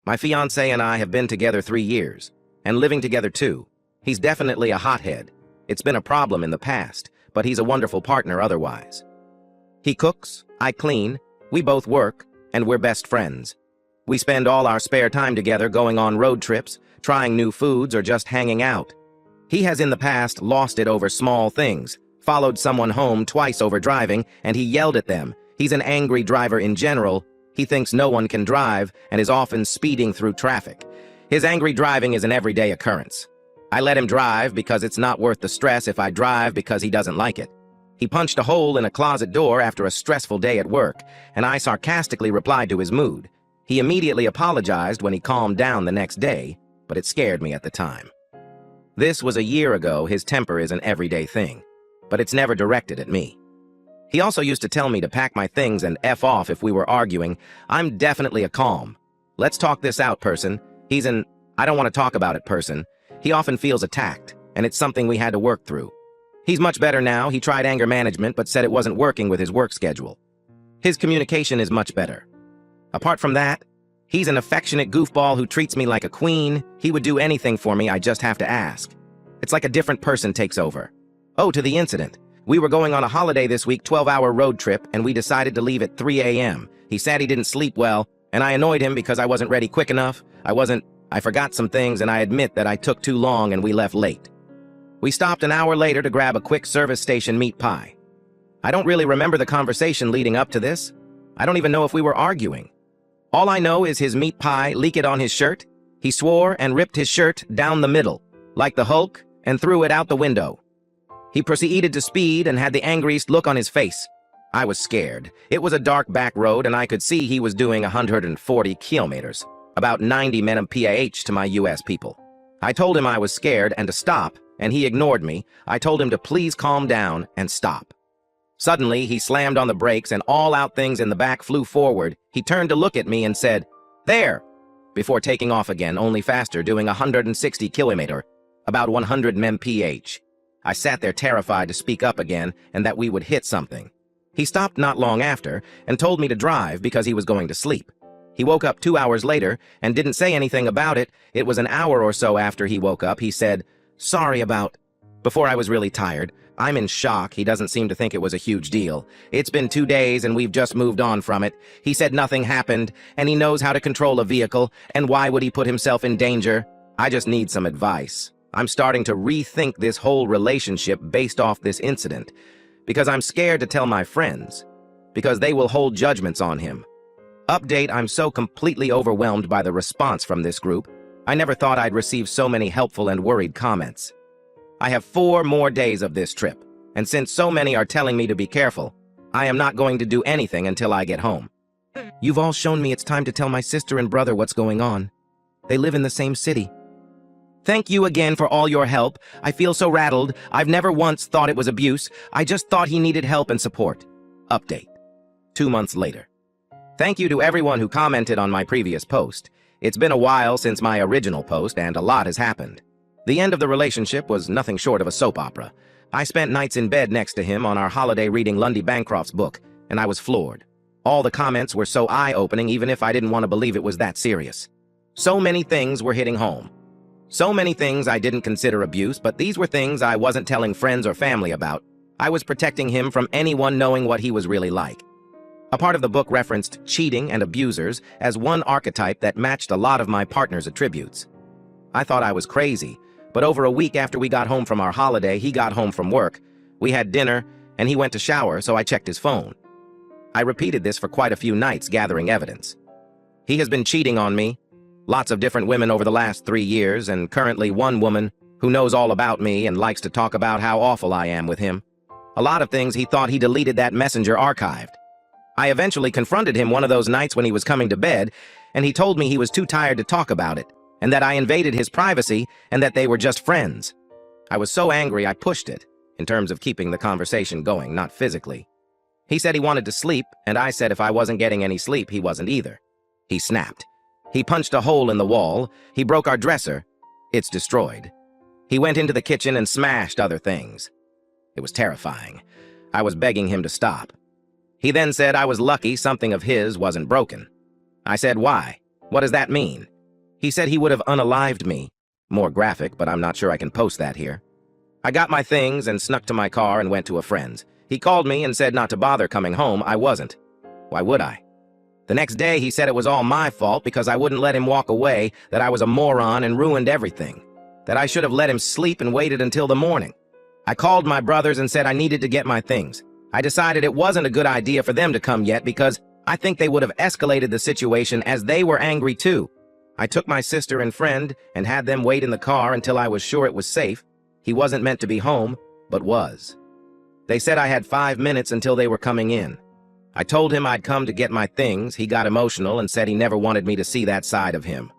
My fiancé and I have been together 3 years, and living together too. He's definitely a hothead. It's been a problem in the past, but he's a wonderful partner otherwise. He cooks, I clean, we both work, and we're best friends. We spend all our spare time together going on road trips, trying new foods, or just hanging out. He has in the past lost it over small things, followed someone home twice over driving, and he yelled at them. He's an angry driver in general. He thinks no one can drive and is often speeding through traffic. His angry driving is an everyday occurrence. I let him drive because it's not worth the stress if I drive because he doesn't like it. He punched a hole in a closet door after a stressful day at work, and I sarcastically replied to his mood. He immediately apologized when he calmed down the next day, but it scared me at the time. This was a year ago. His temper is an everyday thing, but it's never directed at me. He also used to tell me to pack my things and F off if we were arguing. I'm definitely a calm, let's talk this out person. He's an I don't want to talk about it person. He often feels attacked, and it's something we had to work through. He's much better now. He tried anger management but said it wasn't working with his work schedule. His communication is much better. Apart from that, he's an affectionate goofball who treats me like a queen. He would do anything for me, I just have to ask. It's like a different person takes over. Oh, to the incident. We were going on a holiday this week, 12-hour road trip, and we decided to leave at 3 a.m. He said he didn't sleep well, and I annoyed him because I wasn't ready quick enough. I forgot some things, and I admit that I took too long and we left late. We stopped an hour later to grab a quick service station meat pie. I don't really remember the conversation leading up to this. I don't even know if we were arguing. All I know is his meat pie leaked on his shirt. He swore and ripped his shirt down the middle, like the Hulk, and threw it out the window. He proceeded to speed and had the angriest look on his face. I was scared. It was a dark back road, and I could see he was doing 140 kilometers, about 90 mph to my US people. I told him I was scared and to stop, and he ignored me. I told him to please calm down and stop. Suddenly, he slammed on the brakes and all out things in the back flew forward. He turned to look at me and said, "There!" before taking off again, only faster, doing 160 kilometer, about 100 mph. I sat there terrified to speak up again and that we would hit something. He stopped not long after and told me to drive because he was going to sleep. He woke up 2 hours later and didn't say anything about it. It was an hour or so after he woke up, he said, "Sorry about..." Before I was really tired. I'm in shock. He doesn't seem to think it was a huge deal. It's been 2 days and we've just moved on from it. He said nothing happened and he knows how to control a vehicle, and why would he put himself in danger? I just need some advice. I'm starting to rethink this whole relationship based off this incident because I'm scared to tell my friends because they will hold judgments on him. Update: I'm so completely overwhelmed by the response from this group. I never thought I'd receive so many helpful and worried comments. I have 4 more days of this trip, and since so many are telling me to be careful, I am not going to do anything until I get home. You've all shown me it's time to tell my sister and brother what's going on. They live in the same city. Thank you again for all your help. I feel so rattled. I've never once thought it was abuse. I just thought he needed help and support. Update: 2 months later. Thank you to everyone who commented on my previous post. It's been a while since my original post, and a lot has happened. The end of the relationship was nothing short of a soap opera. I spent nights in bed next to him on our holiday reading Lundy Bancroft's book, and I was floored. All the comments were so eye-opening, even if I didn't want to believe it was that serious. So many things were hitting home. So many things I didn't consider abuse, but these were things I wasn't telling friends or family about. I was protecting him from anyone knowing what he was really like. A part of the book referenced cheating and abusers as one archetype that matched a lot of my partner's attributes. I thought I was crazy. But over a week after we got home from our holiday, he got home from work. We had dinner, and he went to shower, so I checked his phone. I repeated this for quite a few nights, gathering evidence. He has been cheating on me. Lots of different women over the last 3 years, and currently one woman who knows all about me and likes to talk about how awful I am with him. A lot of things he thought he deleted that messenger archived. I eventually confronted him one of those nights when he was coming to bed, and he told me he was too tired to talk about it, and that I invaded his privacy, and that they were just friends. I was so angry I pushed it, in terms of keeping the conversation going, not physically. He said he wanted to sleep, and I said if I wasn't getting any sleep, he wasn't either. He snapped. He punched a hole in the wall. He broke our dresser. It's destroyed. He went into the kitchen and smashed other things. It was terrifying. I was begging him to stop. He then said I was lucky something of his wasn't broken. I said, "Why? What does that mean?" He said he would have unalived me. More graphic, but I'm not sure I can post that here. I got my things and snuck to my car and went to a friend's. He called me and said not to bother coming home. I wasn't. Why would I? The next day, he said it was all my fault because I wouldn't let him walk away, that I was a moron and ruined everything, that I should have let him sleep and waited until the morning. I called my brothers and said I needed to get my things. I decided it wasn't a good idea for them to come yet because I think they would have escalated the situation as they were angry too. I took my sister and friend and had them wait in the car until I was sure it was safe. He wasn't meant to be home, but was. They said I had 5 minutes until they were coming in. I told him I'd come to get my things. He got emotional and said he never wanted me to see that side of him.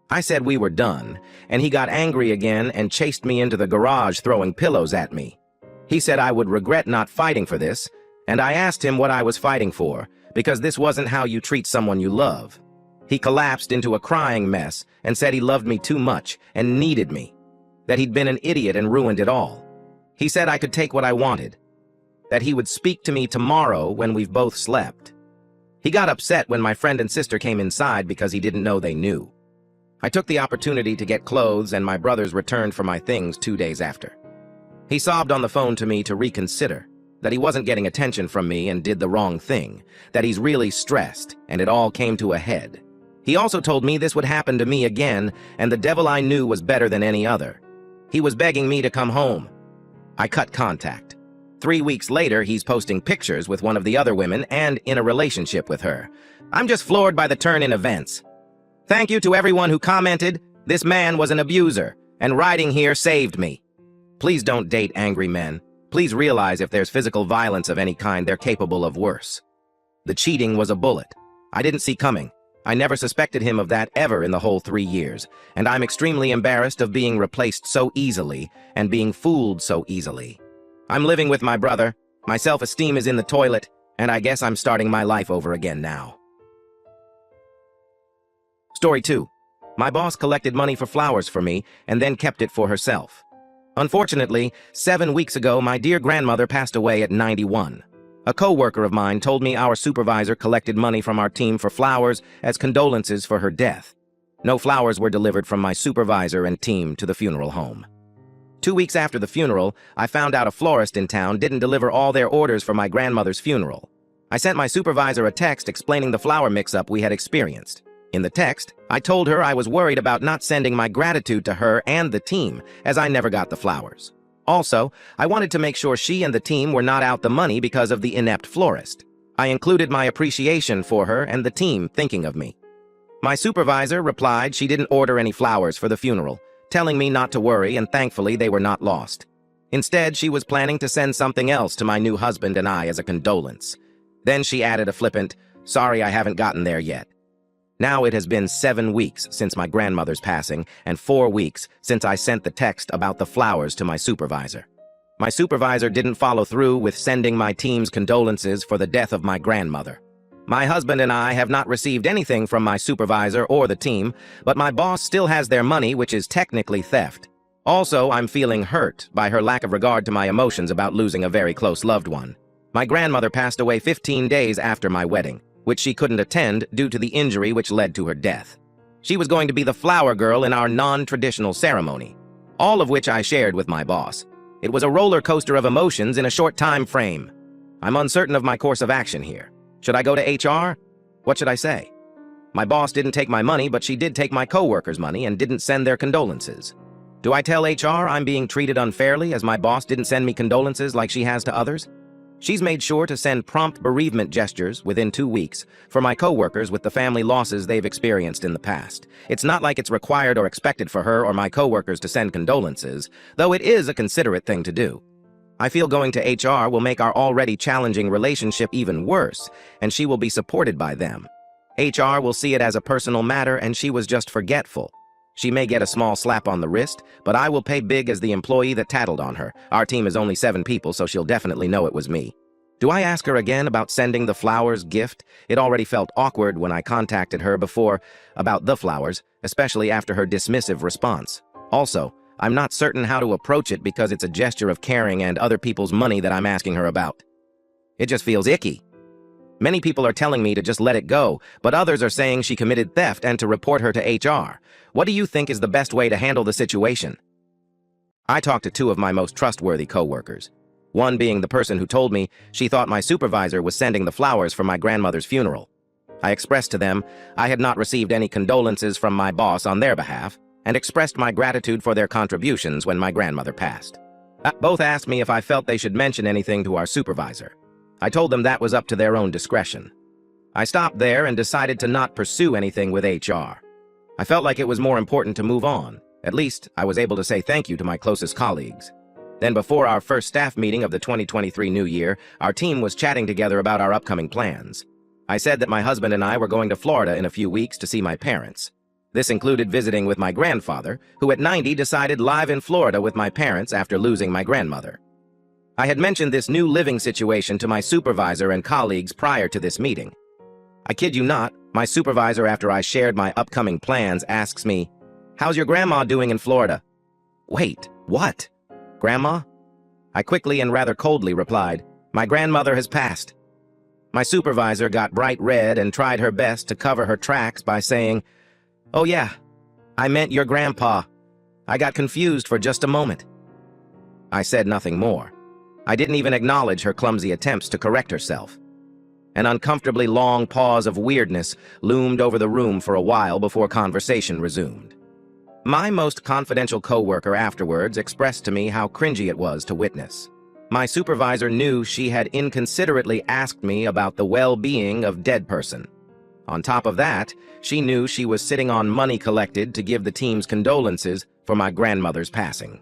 I said we were done, and he got angry again and chased me into the garage throwing pillows at me. He said I would regret not fighting for this, and I asked him what I was fighting for, because this wasn't how you treat someone you love. He collapsed into a crying mess and said he loved me too much and needed me, that he'd been an idiot and ruined it all. He said I could take what I wanted, that he would speak to me tomorrow when we've both slept. He got upset when my friend and sister came inside because he didn't know they knew. I took the opportunity to get clothes and my brothers returned for my things 2 days after. He sobbed on the phone to me to reconsider, that he wasn't getting attention from me and did the wrong thing, that he's really stressed, and it all came to a head. He also told me this would happen to me again, and the devil I knew was better than any other. He was begging me to come home. I cut contact. 3 weeks later, he's posting pictures with one of the other women and in a relationship with her. I'm just floored by the turn in events. Thank you to everyone who commented. This man was an abuser, and writing here saved me. Please don't date angry men. Please realize if there's physical violence of any kind, they're capable of worse. The cheating was a bullet. I didn't see coming. I never suspected him of that ever in the whole 3 years, and I'm extremely embarrassed of being replaced so easily and being fooled so easily. I'm living with my brother, my self-esteem is in the toilet, and I guess I'm starting my life over again now. Story 2. My boss collected money for flowers for me and then kept it for herself. Unfortunately, 7 weeks ago, my dear grandmother passed away at 91. A co-worker of mine told me our supervisor collected money from our team for flowers as condolences for her death. No flowers were delivered from my supervisor and team to the funeral home. 2 weeks after the funeral, I found out a florist in town didn't deliver all their orders for my grandmother's funeral. I sent my supervisor a text explaining the flower mix-up we had experienced. In the text, I told her I was worried about not sending my gratitude to her and the team, as I never got the flowers. Also, I wanted to make sure she and the team were not out the money because of the inept florist. I included my appreciation for her and the team thinking of me. My supervisor replied she didn't order any flowers for the funeral, telling me not to worry, and thankfully they were not lost. Instead, she was planning to send something else to my new husband and I as a condolence. Then she added a flippant, "Sorry, I haven't gotten there yet." Now it has been 7 weeks since my grandmother's passing and 4 weeks since I sent the text about the flowers to my supervisor. My supervisor didn't follow through with sending my team's condolences for the death of my grandmother. My husband and I have not received anything from my supervisor or the team, but my boss still has their money, which is technically theft. Also, I'm feeling hurt by her lack of regard to my emotions about losing a very close loved one. My grandmother passed away 15 days after my wedding, which she couldn't attend due to the injury which led to her death. She was going to be the flower girl in our non-traditional ceremony, all of which I shared with my boss. It was a roller coaster of emotions in a short time frame. I'm uncertain of my course of action here. Should I go to HR? What should I say? My boss didn't take my money, but she did take my co-workers' money and didn't send their condolences. Do I tell HR I'm being treated unfairly as my boss didn't send me condolences like she has to others? She's made sure to send prompt bereavement gestures within 2 weeks for my coworkers with the family losses they've experienced in the past. It's not like it's required or expected for her or my coworkers to send condolences, though it is a considerate thing to do. I feel going to HR will make our already challenging relationship even worse, and she will be supported by them. HR will see it as a personal matter and she was just forgetful. She may get a small slap on the wrist, but I will pay big as the employee that tattled on her. Our team is only 7 people, so she'll definitely know it was me. Do I ask her again about sending the flowers gift? It already felt awkward when I contacted her before about the flowers, especially after her dismissive response. Also, I'm not certain how to approach it because it's a gesture of caring and other people's money that I'm asking her about. It just feels icky. Many people are telling me to just let it go, but others are saying she committed theft and to report her to HR. What do you think is the best way to handle the situation? I talked to two of my most trustworthy coworkers. One being the person who told me she thought my supervisor was sending the flowers for my grandmother's funeral. I expressed to them I had not received any condolences from my boss on their behalf and expressed my gratitude for their contributions when my grandmother passed. Both asked me if I felt they should mention anything to our supervisor. I told them that was up to their own discretion. I stopped there and decided to not pursue anything with HR. I felt like it was more important to move on. At least, I was able to say thank you to my closest colleagues. Then before our first staff meeting of the 2023 new year, our team was chatting together about our upcoming plans. I said that my husband and I were going to Florida in a few weeks to see my parents. This included visiting with my grandfather, who at 90 decided live in Florida with my parents after losing my grandmother. I had mentioned this new living situation to my supervisor and colleagues prior to this meeting. I kid you not, my supervisor, after I shared my upcoming plans, asks me, "How's your grandma doing in Florida?" Wait, what? Grandma? I quickly and rather coldly replied, "My grandmother has passed." My supervisor got bright red and tried her best to cover her tracks by saying, "Oh yeah, I meant your grandpa. I got confused for just a moment." I said nothing more. I didn't even acknowledge her clumsy attempts to correct herself. An uncomfortably long pause of weirdness loomed over the room for a while before conversation resumed. My most confidential coworker afterwards expressed to me how cringy it was to witness. My supervisor knew she had inconsiderately asked me about the well-being of dead person. On top of that, she knew she was sitting on money collected to give the team's condolences for my grandmother's passing.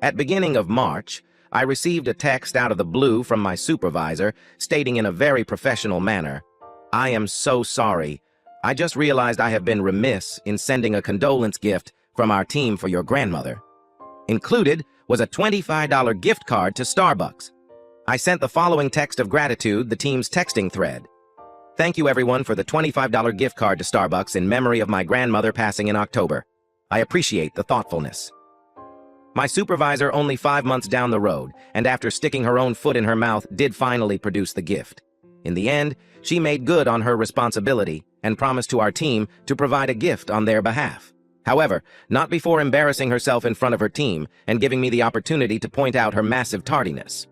At beginning of March, I received a text out of the blue from my supervisor stating in a very professional manner, "I am so sorry. I just realized I have been remiss in sending a condolence gift from our team for your grandmother." Included was a $25 gift card to Starbucks. I sent the following text of gratitude, the team's texting thread. "Thank you everyone for the $25 gift card to Starbucks in memory of my grandmother passing in October. I appreciate the thoughtfulness." My supervisor, only 5 months down the road, and after sticking her own foot in her mouth, did finally produce the gift. In the end, she made good on her responsibility and promised to our team to provide a gift on their behalf. However, not before embarrassing herself in front of her team and giving me the opportunity to point out her massive tardiness.